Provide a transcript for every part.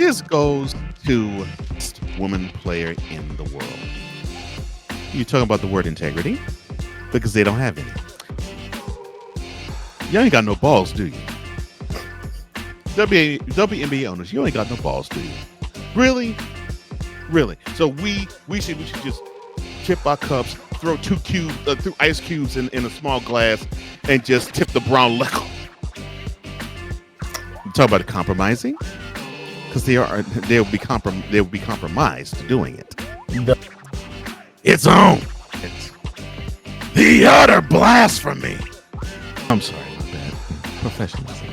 This goes to best woman player in the world. You talking about the word integrity? Because they don't have any. You ain't got no balls, do you? WNBA owners, you ain't got no balls, do you? Really? Really? So we should just tip our cups, throw ice cubes in a small glass, and just tip the brown liquor. You talk about compromising? Because they'll be compromised doing it. It's on. It's the utter blasphemy. I'm sorry, my bad. Professionalism.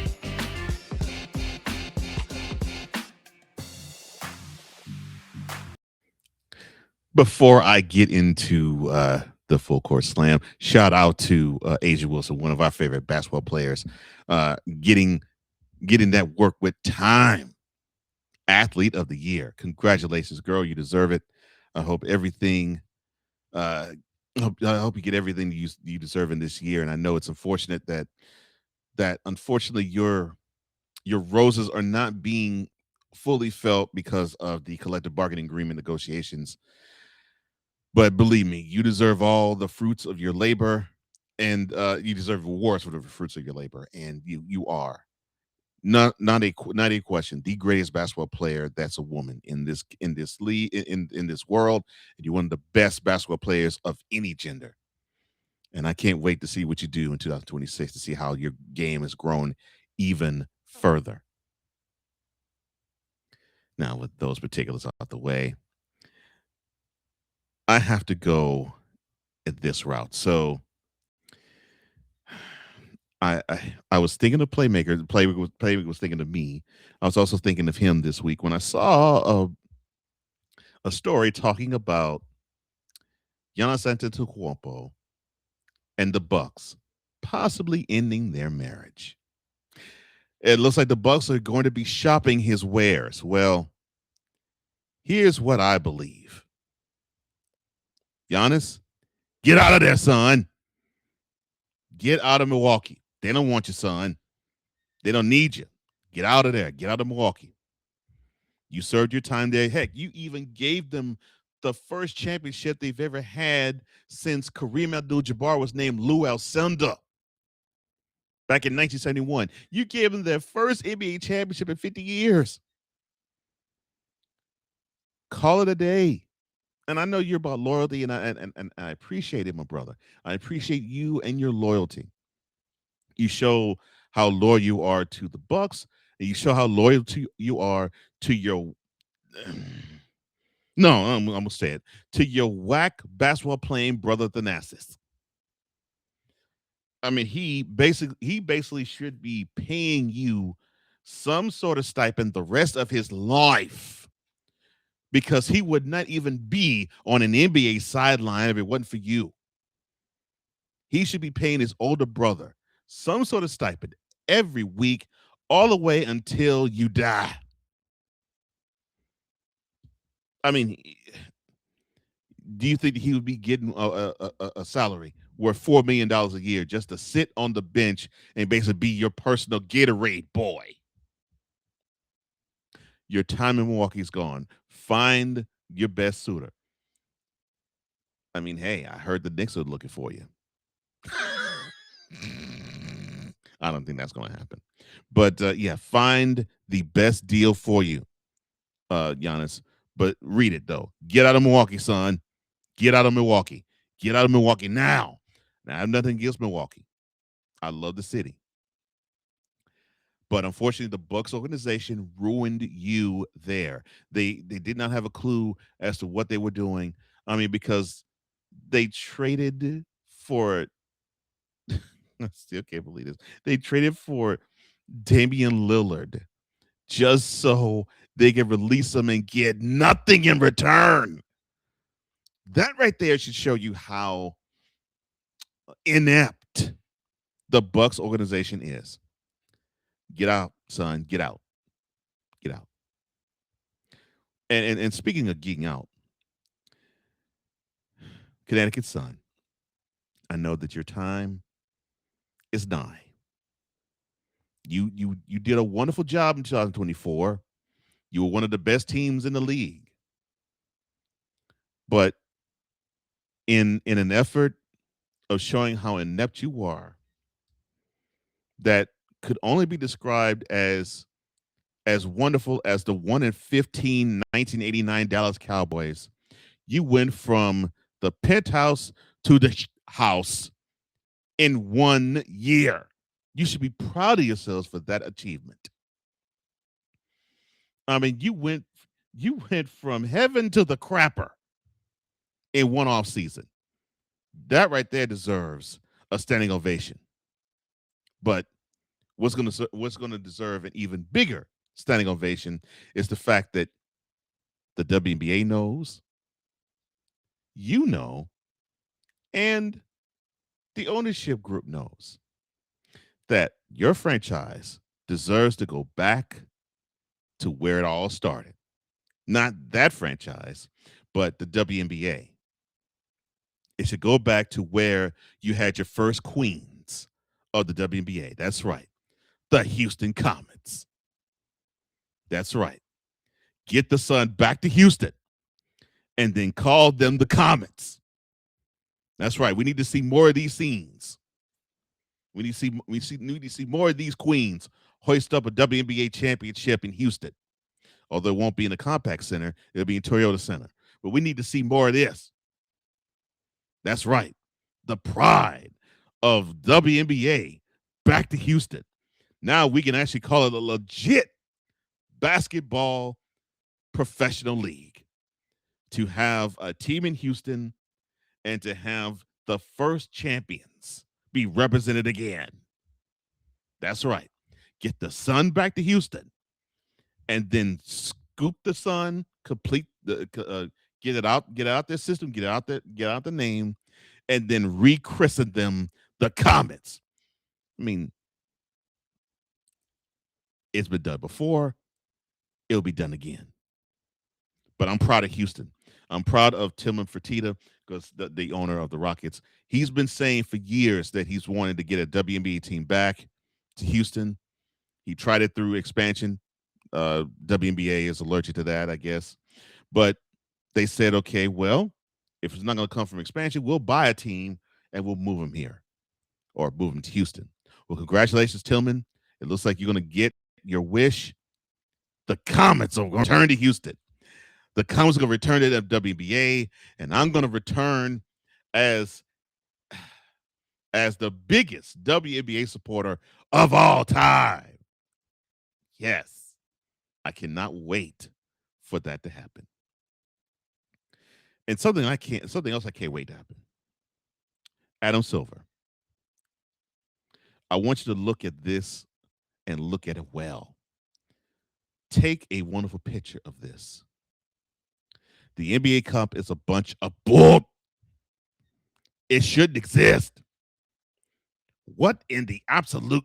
Before I get into the full court slam, shout out to Asia Wilson, one of our favorite basketball players, getting that work with time. Athlete of the year. Congratulations, girl. You deserve it. I hope everything. I hope you get everything you deserve in this year. And I know it's unfortunate that unfortunately your roses are not being fully felt because of the collective bargaining agreement negotiations. But believe me, you deserve all the fruits of your labor, and you deserve rewards for the fruits of your labor. And you are. Not a question. The greatest basketball player that's a woman in this league in this world, and you're one of the best basketball players of any gender. And I can't wait to see what you do in 2026 to see how your game has grown even further. Now, with those particulars out the way, I have to go at this route. So I was thinking of Playmaker. Playmaker was thinking of me. I was also thinking of him this week when I saw a story talking about Giannis Antetokounmpo and the Bucks possibly ending their marriage. It looks like the Bucks are going to be shopping his wares. Well, here's what I believe. Giannis, get out of there, son. Get out of Milwaukee. They don't want you, son. They don't need you. Get out of there. Get out of Milwaukee. You served your time there. Heck, you even gave them the first championship they've ever had since Kareem Abdul-Jabbar was named Lou Alcindor back in 1971. You gave them their first NBA championship in 50 years. Call it a day. And I know you're about loyalty, and I appreciate it, my brother. I appreciate you and your loyalty. You show how loyal you are to the Bucks, and you show how loyal you are to your. No, I'm gonna say it, to your whack basketball playing brother Thanasis. I mean, he basically should be paying you some sort of stipend the rest of his life, because he would not even be on an NBA sideline if it wasn't for you. He should be paying his older brother some sort of stipend every week, all the way until you die. I mean, do you think he would be getting a salary worth $4 million a year just to sit on the bench and basically be your personal Gatorade boy? Your time in Milwaukee's gone. Find your best suitor. I mean, hey, I heard the Knicks are looking for you. I don't think that's going to happen. But yeah, find the best deal for you, Giannis. But read it, though. Get out of Milwaukee, son. Get out of Milwaukee. Get out of Milwaukee now. Now, I have nothing against Milwaukee. I love the city. But unfortunately, the Bucks organization ruined you there. They did not have a clue as to what they were doing. I mean, because they traded for I still can't believe this. They traded for Damian Lillard just so they could release him and get nothing in return. That right there should show you how inept the Bucks organization is. Get out, son. Get out. Get out. And speaking of geeking out, Connecticut Sun, I know that your time is nigh. You did a wonderful job in 2024. You were one of the best teams in the league. But in an effort of showing how inept you are, that could only be described as wonderful as the 1 in 15 1989 Dallas Cowboys. You went from the penthouse to the house in 1 year. You should be proud of yourselves for that achievement. I mean, you went from heaven to the crapper in one off season. That right there deserves a standing ovation. But what's going to deserve an even bigger standing ovation is the fact that the WNBA knows, you know, and the ownership group knows that your franchise deserves to go back to where it all started. Not that franchise, but the WNBA. It should go back to where you had your first queens of the WNBA. That's right. The Houston Comets. That's right. Get the Sun back to Houston and then call them the Comets. That's right. We need to see more of these scenes. We need to see more of these queens hoist up a WNBA championship in Houston. Although it won't be in the Compact Center, it'll be in Toyota Center. But we need to see more of this. That's right. The pride of WNBA back to Houston. Now we can actually call it a legit basketball professional league. To have a team in Houston and to have the first champions be represented again. That's right. Get the Sun back to Houston and then scoop the Sun, complete the get out their system, get out the name, and then rechristen them the Comets. I mean, it's been done before. It'll be done again. But I'm proud of Houston. I'm proud of Tillman Fertitta because the owner of the Rockets, he's been saying for years that he's wanted to get a WNBA team back to Houston. He tried it through expansion. WNBA is allergic to that, I guess. But they said, okay, well, if it's not going to come from expansion, we'll buy a team and we'll move them here or move them to Houston. Well, congratulations, Tillman. It looks like you're going to get your wish. The Comets are going to return to Houston. The Comets are going to return to the WNBA, and I'm going to return as the biggest WNBA supporter of all time. Yes, I cannot wait for that to happen. And something else I can't wait to happen. Adam Silver, I want you to look at this and look at it well. Take a wonderful picture of this. The NBA Cup is a bunch of bull. It shouldn't exist. What in the absolute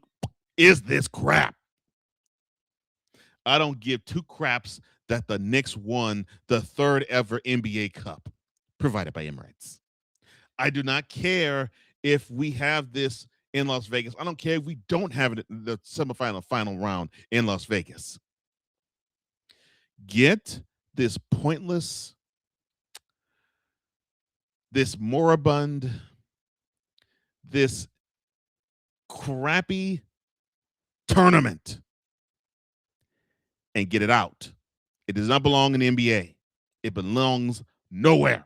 is this crap? I don't give two craps that the Knicks won the third ever NBA Cup provided by Emirates. I do not care if we have this in Las Vegas. I don't care if we don't have it in the semifinal final round in Las Vegas. Get this pointless, this moribund, this crappy tournament and get it out. It does not belong in the NBA. It belongs nowhere.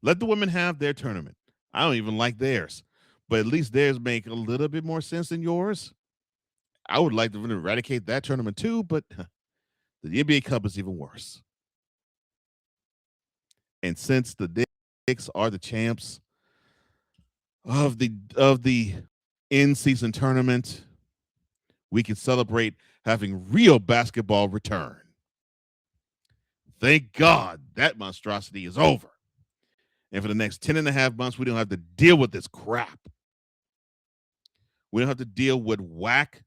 Let the women have their tournament. I don't even like theirs, but at least theirs make a little bit more sense than yours. I would like to eradicate that tournament too, but the NBA Cup is even worse. And since the Knicks are the champs of the in-season tournament, we can celebrate having real basketball return. Thank God that monstrosity is over. And for the next 10 and a half months, we don't have to deal with this crap. We don't have to deal with whack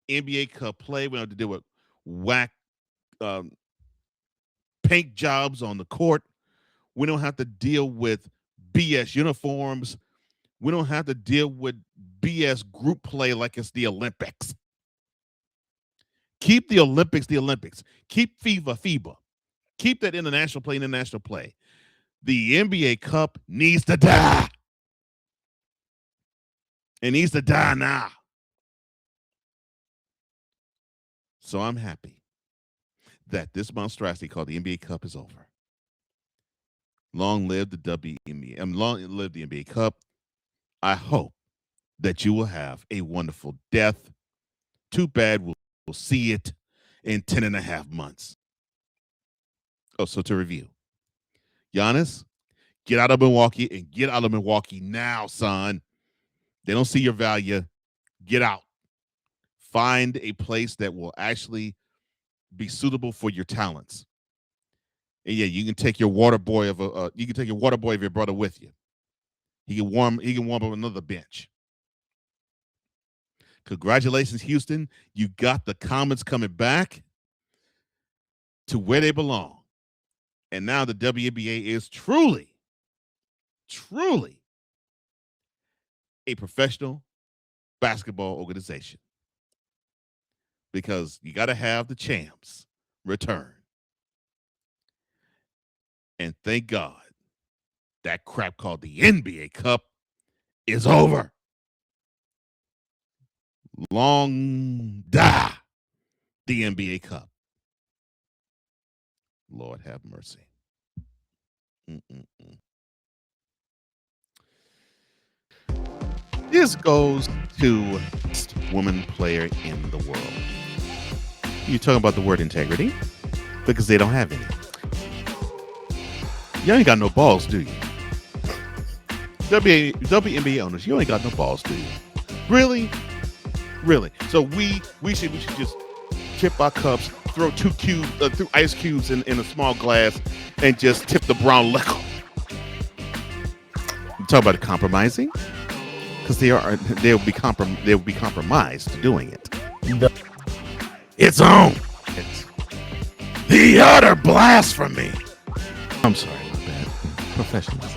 NBA Cup play. We don't have to deal with whack paint jobs on the court. We don't have to deal with BS uniforms. We don't have to deal with BS group play like it's the Olympics. Keep the Olympics the Olympics. Keep FIBA. Keep that international play. The NBA Cup needs to die. It needs to die now. So I'm happy that this monstrosity called the NBA Cup is over. Long live the WNBA. Long live the NBA Cup. I hope that you will have a wonderful death. Too bad we'll see it in 10 and a half months. Oh, so to review, Giannis, get out of Milwaukee and get out of Milwaukee now, son. They don't see your value. Get out. Find a place that will actually be suitable for your talents. And yeah, you can take your water boy of your brother with you. He can warm up another bench. Congratulations, Houston. You got the Comets coming back to where they belong. And now the WNBA is truly a professional basketball organization. Because you got to have the champs return. And thank God that crap called the NBA Cup is over. Long die the NBA Cup. Lord have mercy. This goes to best woman player in the world. You're talking about the word integrity? Because they don't have any. You ain't got no balls, do you? WNBA owners, you ain't got no balls, do you? Really? So we should just tip our cups, throw through ice cubes in a small glass, and just tip the brown liquor. You talk about compromising, because they'll be compromised doing it. It's on. It's the utter blasphemy. I'm sorry about that. Professionalism.